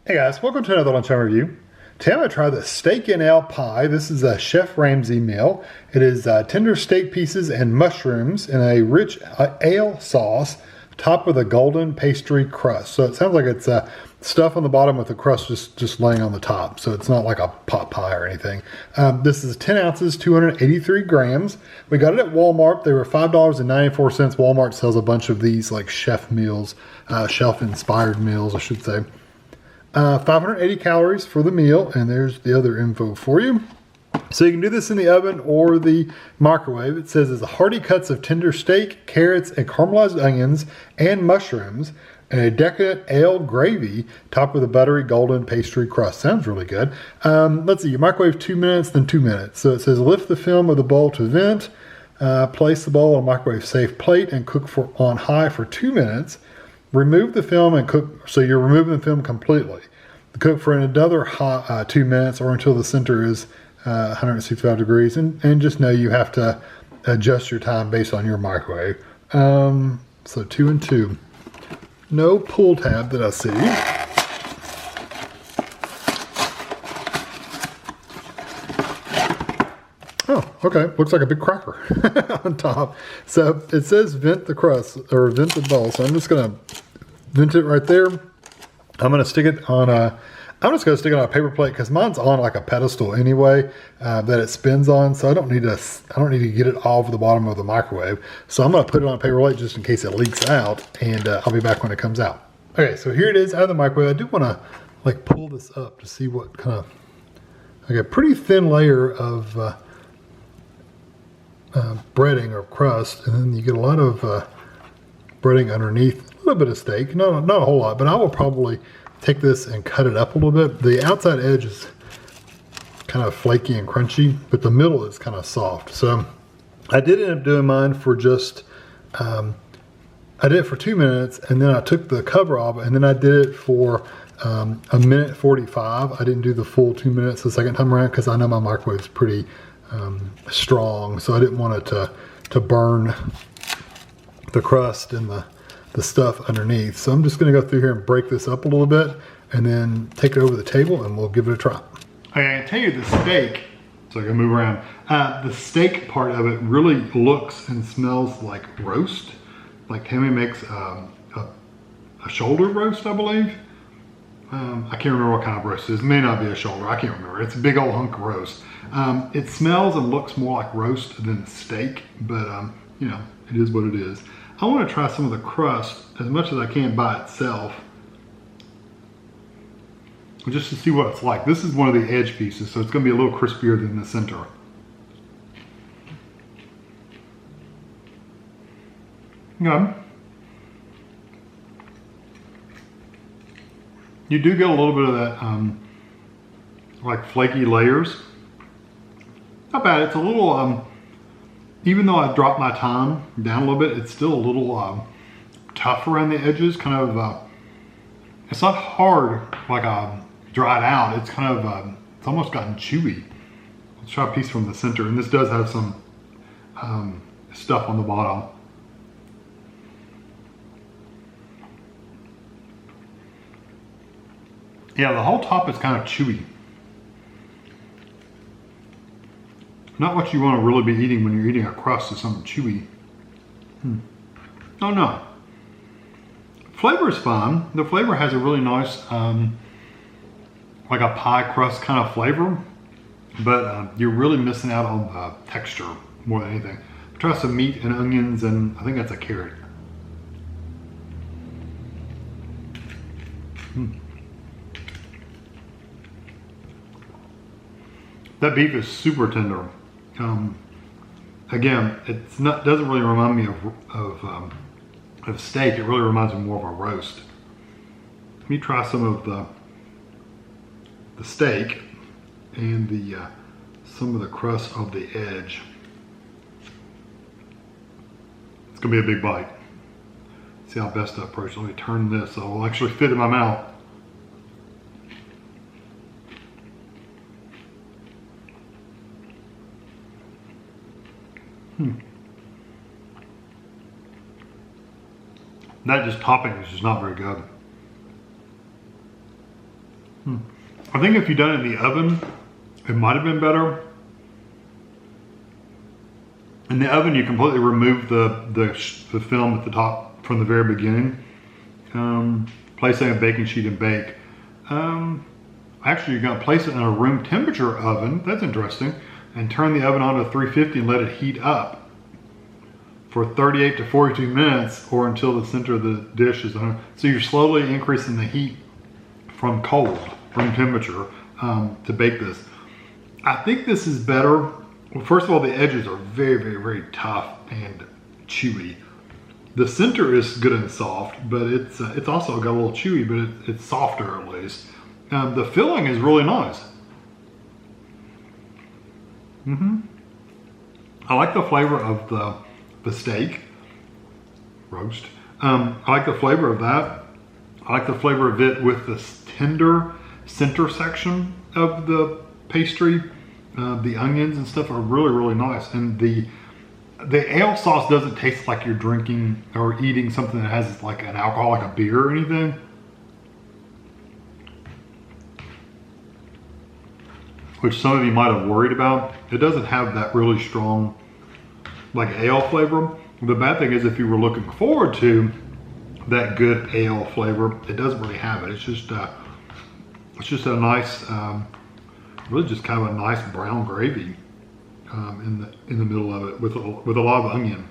Hey guys, welcome to another Lunchtime review. Today I'm going to try the steak and ale pie. This is a Chef Ramsay meal. It is tender steak pieces and mushrooms in a rich ale sauce topped with a golden pastry crust. So it sounds like it's stuff on the bottom with the crust just laying on the top. So it's not like a pot pie or anything. This is 10 ounces, 283 grams. We got it at Walmart. They were $5.94. Walmart sells a bunch of these like chef meals, chef-inspired meals, I should say. 580 calories for the meal, and there's the other info for you. So you can do this in the oven or the microwave. It says it's hearty cuts of tender steak, carrots, and caramelized onions and mushrooms, and a decadent ale gravy topped with a buttery golden pastry crust. Sounds really good. Let's see, you microwave 2 minutes, then 2 minutes. So it says lift the film of the bowl to vent, place the bowl on a microwave safe plate and cook on high for 2 minutes. Remove the film and cook, so you're removing the film completely. Cook for another 2 minutes or until the center is 165 degrees. And just know you have to adjust your time based on your microwave. So 2 and 2. No pull tab that I see. Oh, okay. Looks like a big cracker on top. So it says vent the crust or vent the bowl. So I'm just going to vent it right there. I'm going to stick it on I'm just going to stick it on a paper plate because mine's on like a pedestal anyway that it spins on. So I don't need to get it all over the bottom of the microwave. So I'm going to put it on a paper plate just in case it leaks out, and I'll be back when it comes out. Okay, so here it is out of the microwave. I do want to like pull this up to see what kind of, like a pretty thin layer of breading or crust, and then you get a lot of breading underneath, a little bit of steak, not a whole lot, but I will probably take this and cut it up a little bit. The outside edge is kind of flaky and crunchy, but the middle is kind of soft. So I did end up doing mine for just, I did it for 2 minutes, and then I took the cover off, and then I did it for a minute 45. I didn't do the full 2 minutes the second time around because I know my microwave's pretty strong, so I didn't want it to burn the crust and the stuff underneath. So I'm just going to go through here and break this up a little bit and then take it over the table and we'll give it a try. Okay, I can tell you the steak, so I can move around. The steak part of it really looks and smells like roast. Like Tammy makes a shoulder roast, I believe. I can't remember what kind of roast it is. It may not be a shoulder, I can't remember. It's a big old hunk of roast. It smells and looks more like roast than steak, but you know, it is what it is. I want to try some of the crust as much as I can by itself, just to see what it's like. This is one of the edge pieces, so it's going to be a little crispier than the center. Yeah. You do get a little bit of that like flaky layers. Not bad. It's a little even though I dropped my time down a little bit, it's still a little tough around the edges. Kind of, it's not hard like dried out. It's kind of, it's almost gotten chewy. Let's try a piece from the center, and this does have some stuff on the bottom. Yeah, the whole top is kind of chewy. Not what you want to really be eating when you're eating a crust is something chewy. Oh no. Flavor is fine. The flavor has a really nice, like a pie crust kind of flavor, but you're really missing out on the texture more than anything. Try some meat and onions, and I think that's a carrot. That beef is super tender. Again, doesn't really remind me of steak. It really reminds me more of a roast. Let me try some of the steak and some of the crust of the edge. It's gonna be a big bite. See how best to approach. Let me turn this so it'll actually fit in my mouth. That just topping is just not very good. I think if you'd done it in the oven, it might have been better. In the oven, you completely remove the film at the top from the very beginning. Place it in a baking sheet and bake. Actually, you're gonna place it in a room temperature oven. That's interesting. And turn the oven on to 350 and let it heat up for 38 to 42 minutes or until the center of the dish is on. So you're slowly increasing the heat from cold, room temperature, to bake this. I think this is better. Well, first of all, the edges are very, very, very tough and chewy. The center is good and soft, but it's also got a little chewy, but it's softer at least. The filling is really nice. I like the flavor of the steak roast. I like the flavor of that. I like the flavor of it with this tender center section of the pastry. The onions and stuff are really, really nice. And the ale sauce doesn't taste like you're drinking or eating something that has like an alcohol, like a beer or anything. Which some of you might have worried about. It doesn't have that really strong like ale flavor. The bad thing is if you were looking forward to that good ale flavor, it doesn't really have it. It's just a nice, really just kind of a nice brown gravy in the middle of it with a lot of onion.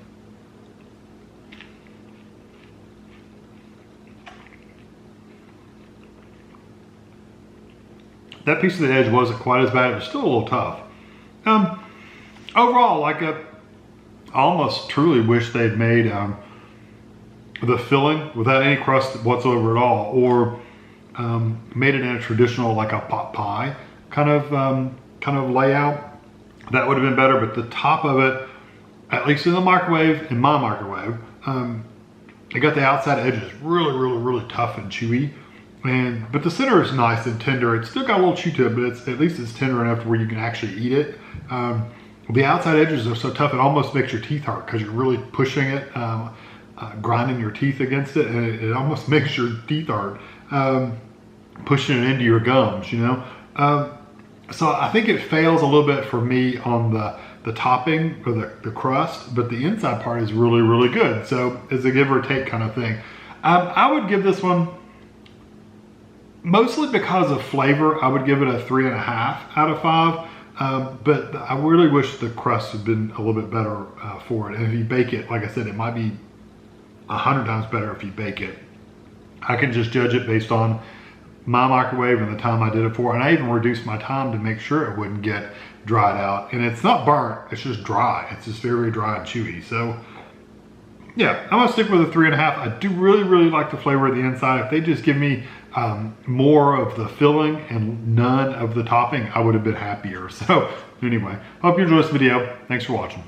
That piece of the edge wasn't quite as bad. It was still a little tough. Overall, like I almost truly wish they'd made the filling without any crust whatsoever at all, or made it in a traditional like a pot pie kind of layout. That would have been better. But the top of it, at least in the microwave, in my microwave, it got the outside edges really, really, really tough and chewy. But the center is nice and tender. It's still got a little chew to it, but at least it's tender enough to where you can actually eat it. The outside edges are so tough it almost makes your teeth hurt because you're really pushing it, grinding your teeth against it, and it almost makes your teeth hurt, pushing it into your gums, you know? So I think it fails a little bit for me on the topping or the crust, but the inside part is really, really good. So it's a give or take kind of thing. I would give this one, mostly because of flavor, I would give it a 3.5 out of 5. But I really wish the crust had been a little bit better for it. And if you bake it, like I said, it might be 100 times better if you bake it. I can just judge it based on my microwave and the time I did it for. And I even reduced my time to make sure it wouldn't get dried out. And it's not burnt, it's just dry. It's just very, very dry and chewy. So yeah, I'm gonna stick with a 3.5. I do really, really like the flavor of the inside. If they just give me more of the filling and none of the topping, I would have been happier. So anyway, hope you enjoyed this video. Thanks for watching.